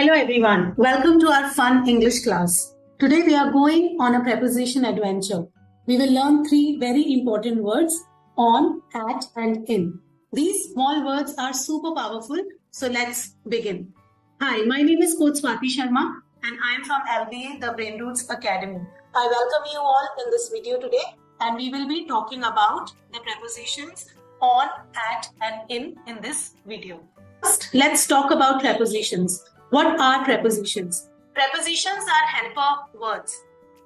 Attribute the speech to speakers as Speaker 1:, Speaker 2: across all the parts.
Speaker 1: Hello everyone, welcome to our fun English class. Today we are going on a preposition adventure. We will learn three very important words: on, at and in. These small words are super powerful, so let's begin. Hi, my name is Coach Swati Sharma and I am from LBA, the Brainroots Academy. I welcome you all in this video today and we will be talking about the prepositions on, at and in this video. First, let's talk about prepositions. What are prepositions? Prepositions are helper words.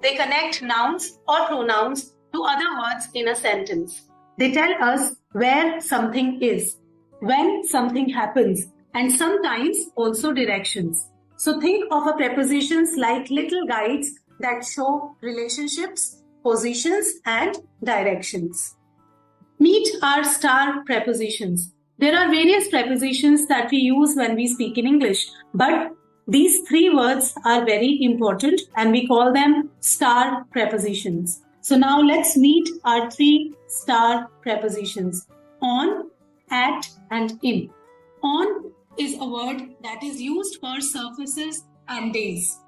Speaker 1: They connect nouns or pronouns to other words in a sentence. They tell us where something is, when something happens, and sometimes also directions. So think of a prepositions like little guides that show relationships, positions, and directions. Meet our star prepositions. There are various prepositions that we use when we speak in English, but these three words are very important and we call them star prepositions. So now let's meet our three star prepositions: on, at, and in. On is a word that is used for surfaces and days.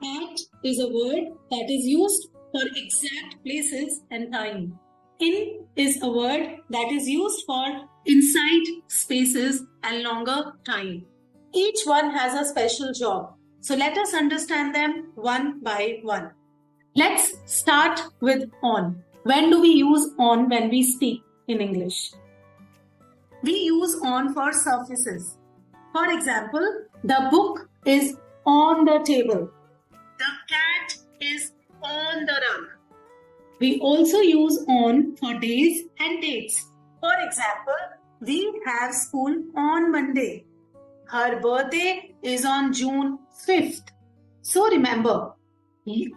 Speaker 1: At is a word that is used for exact places and time. In is a word that is used for inside spaces and longer time. Each one has a special job. So let us understand them one by one. Let's start with on. When do we use on when we speak in English? We use on for surfaces. For example, the book is on the table. The cat is on the rug. We also use on for days and dates. For example, we have school on Monday. Her birthday is on June 5th. So remember,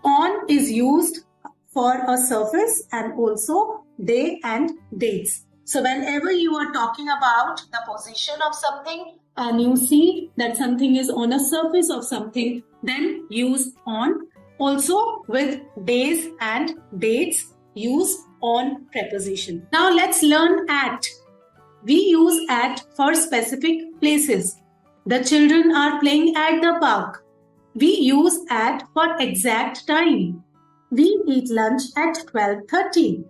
Speaker 1: on is used for a surface and also day and dates. So whenever you are talking about the position of something and you see that something is on a surface of something, then use on. Also with days and dates, use on preposition. Now let's learn at. We use at for specific places. The children are playing at the park. We use at for exact time. We eat lunch at 12:30.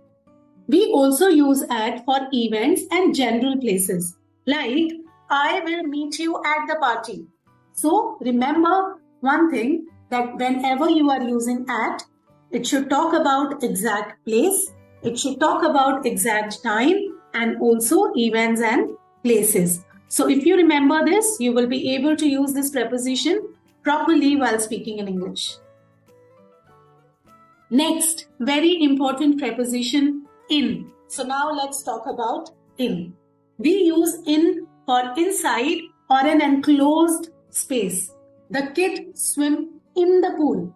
Speaker 1: We also use at for events and general places, like I will meet you at the party. So remember one thing, that whenever you are using at, it should talk about exact place, it should talk about exact time, and also events and places. So if you remember this, you will be able to use this preposition properly while speaking in English. Next, very important preposition, in. So now let's talk about in. We use in for inside or an enclosed space. The kids swim in the pool.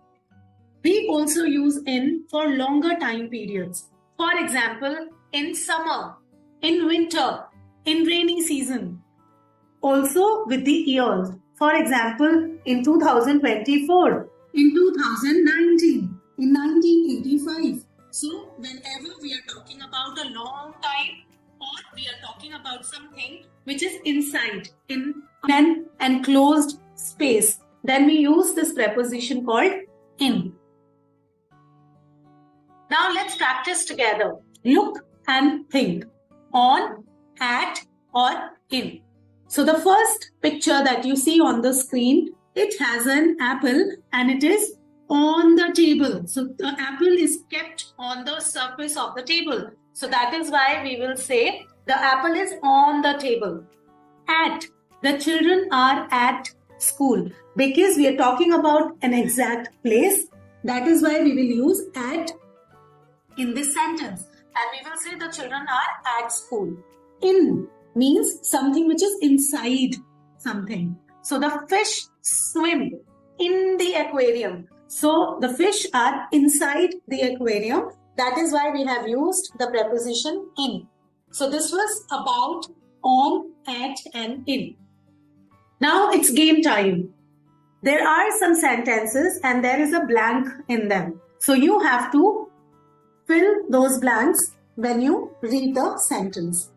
Speaker 1: We also use in for longer time periods. For example, in summer, in winter, in rainy season. Also with the years. For example, in 2024, in 2019, in 1985. So whenever we are talking about a long time or we are talking about something which is inside, in an enclosed space, then we use this preposition called in. Now let's practice together. Look and think. On, at, or in. So the first picture that you see on the screen, it has an apple and it is on the table. So the apple is kept on the surface of the table. So that is why we will say the apple is on the table. At, the children are at school. Because we are talking about an exact place, that is why we will use at in this sentence. And we will say the children are at school. In means something which is inside something. So the fish swim in the aquarium. So the fish are inside the aquarium. That is why we have used the preposition in. So this was about on, at, and in. Now it's game time. There are some sentences and there is a blank in them. So you have to fill those blanks when you read the sentence.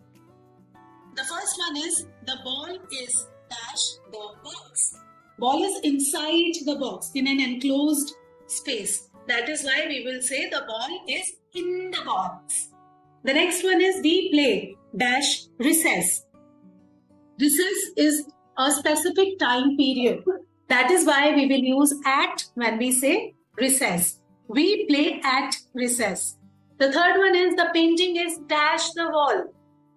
Speaker 1: The first one is, the ball is dash the box. Ball is inside the box in an enclosed space. That is why we will say the ball is in the box. The next one is we play dash recess. Recess is a specific time period. That is why we will use at when we say recess. We play at recess. The third one is the painting is dash the wall.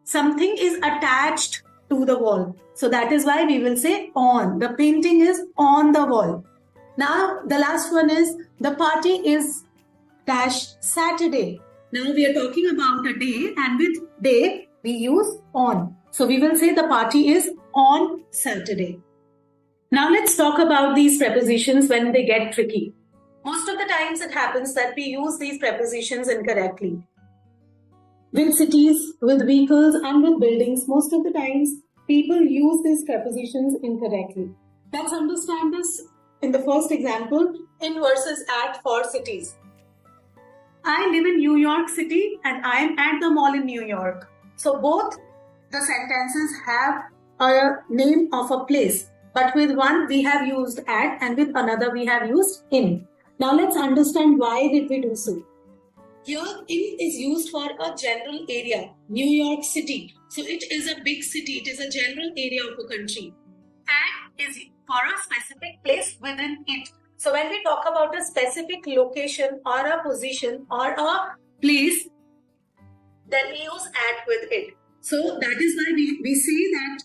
Speaker 1: Something is attached to the wall. So that is why we will say on. The painting is on the wall. Now the last one is the party is dash Saturday. Now we are talking about a day, and with day we use on. So we will say the party is on Saturday. Now let's talk about these prepositions when they get tricky. Most of the times it happens that we use these prepositions incorrectly. With cities, with vehicles and with buildings, most of the times people use these prepositions incorrectly. Let's understand this in the first example, in versus at for cities. I live in New York City and I am at the mall in New York. So both the sentences have a name of a place, but with one we have used at and with another we have used in. Now let's understand why did we do so. Here in is used for a general area, New York City. So it is a big city, it is a general area of a country. At is for a specific place within it. So when we talk about a specific location or a position or a place, then we use at with it. So that is why we say that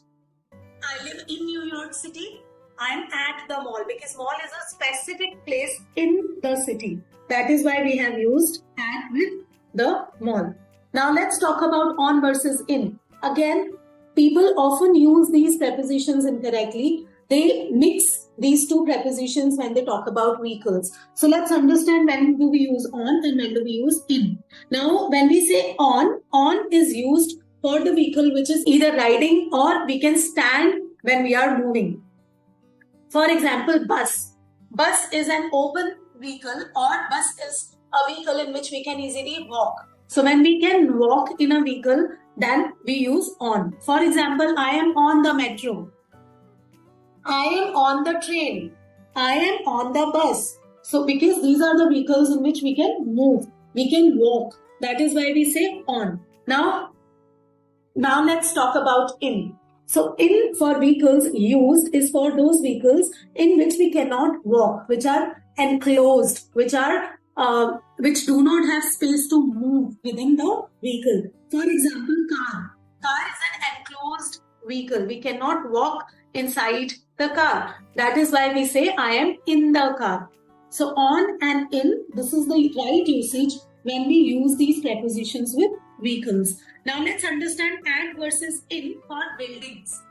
Speaker 1: I live in New York City. I am at the mall, because mall is a specific place in the city. That is why we have used at with the mall. Now let's talk about on versus in. Again, people often use these prepositions incorrectly. They mix these two prepositions when they talk about vehicles. So let's understand when do we use on and when do we use in. Now when we say on is used for the vehicle which is either riding or we can stand when we are moving. For example, bus. Bus is an open vehicle, or bus is a vehicle in which we can easily walk. So when we can walk in a vehicle, then we use on. For example, I am on the metro. I am on the train. I am on the bus. So because these are the vehicles in which we can move, we can walk. That is why we say on. Now let's talk about in. So in for vehicles used is for those vehicles in which we cannot walk, which are enclosed, which do not have space to move within the vehicle. For example, car. Car is an enclosed vehicle. We cannot walk inside the car. That is why we say I am in the car. So on and in, this is the right usage when we use these prepositions with vehicles. Now let's understand at versus in for buildings.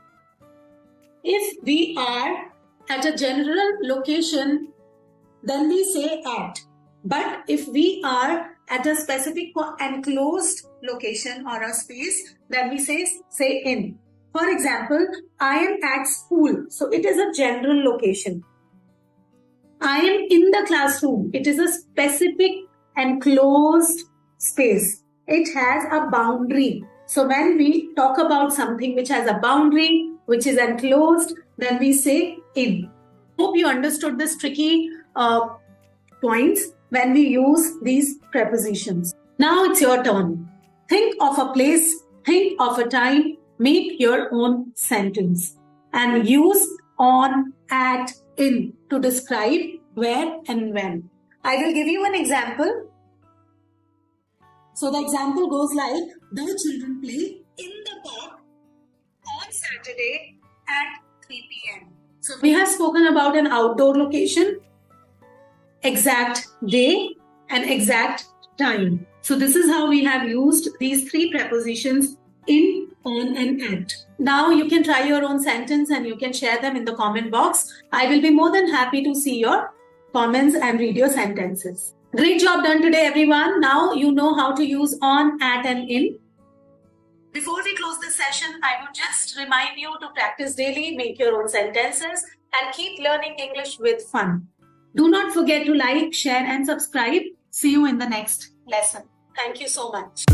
Speaker 1: If we are at a general location, then we say at. But if we are at a specific enclosed location or a space, then we say in. For example, I am at school. So it is a general location. I am in the classroom. It is a specific enclosed space. It has a boundary. So when we talk about something which has a boundary, which is enclosed, then we say in. Hope you understood this tricky points when we use these prepositions. Now it's your turn. Think of a place, think of a time, make your own sentence and use on, at, in to describe where and when. I will give you an example. So the example goes like, the children play in the park on Saturday at 3 p.m. So we have spoken about an outdoor location, exact day and exact time. So this is how we have used these three prepositions in, on and at. Now you can try your own sentence and you can share them in the comment box. I will be more than happy to see your comments and read your sentences. Great job done today, everyone. Now you know how to use on, at and in. Before we close this session, I would just remind you to practice daily, make your own sentences and keep learning English with fun. Do not forget to like, share and subscribe. See you in the next lesson. Thank you so much.